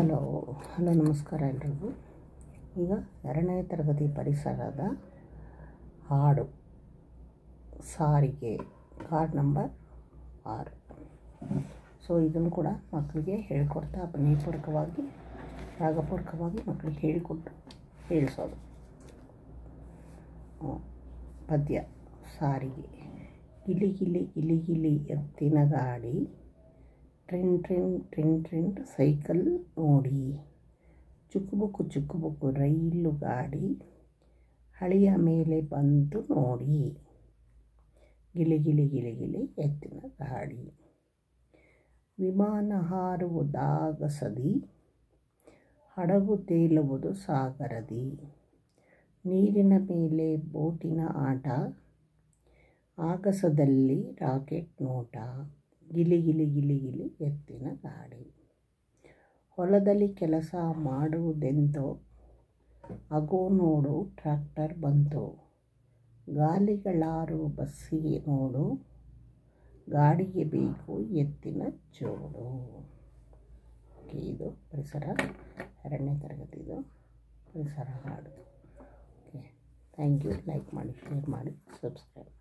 Hello ನಮಸ್ಕಾರ ಎಲ್ರಿಗೂ. ಈಗ 2ನೇ ತರಗತಿ ಪರಿಸರದ ಹಾಡು ಸಾರಿಗೆ ಕಾರ್ಡ್ ನಂಬರ್ 6. ಸೊ ಇದನ್ನು ಕೂಡ ಮಕ್ಕಳಿಗೆ ಹೇಳ್ಕೊಡ್ತಾ ಅಪನಯಪೂರ್ವಕವಾಗಿ ರಾಗಪೂರ್ವಕವಾಗಿ ಮಕ್ಕಳಿಗೆ ಹೇಳಿಸೋದು. ಪದ್ಯ ಸಾರಿಗೆ. ಗಿಲಿ ಗಿಲಿ ಗಿಲಿ ಗಿಲಿ ಎತ್ತಿನ ಗಾಡಿ, ಟ್ರಿನ್ ಟ್ರಿನ್ ಟ್ರಿನ್ ಟ್ರಿನ್ ಸೈಕಲ್ ನೋಡಿ, ಚುಕ್ಕುಬುಕ್ಕು ರೈಲು ಗಾಡಿ, ಹಳಿಯ ಮೇಲೆ ಬಂತು ನೋಡಿ. ಗಿಲಿ ಗಿಲಿ ಗಿಲಿ ಗಿಲಿ ಎತ್ತಿನ ಗಾಡಿ. ವಿಮಾನ ಹಾರುವುದಾಗಸದಿ, ಹಡಗು ತೇಲುವುದು ಸಾಗರದಿ, ನೀರಿನ ಮೇಲೆ ಬೋಟಿನ ಆಟ, ಆಗಸದಲ್ಲಿ ರಾಕೆಟ್ ನೋಟ. ಗಿಲಿ ಗಿಲಿ ಗಿಲಿ ಗಿಲಿ ಎತ್ತಿನ ಗಾಡಿ. ಹೊಲದಲ್ಲಿ ಕೆಲಸ ಮಾಡುವುದೆಂತೋ, ಅಗೋ ನೋಡು ಟ್ರ್ಯಾಕ್ಟರ್ ಬಂತು, ಗಾಲಿಗಳಾರು ಬಸ್ಸಿಗೆ ನೋಡು, ಗಾಡಿಗೆ ಬೇಕು ಎತ್ತಿನ ಜೋಡು. ಇದು ಪರಿಸರ 2ನೇ ತರಗತಿದು ಪರಿಸರ ಹಾಡು. Okay, thank you. ಲೈಕ್ ಮಾಡಿ, ಶೇರ್ ಮಾಡಿ, ಸಬ್ಸ್ಕ್ರೈಬ್.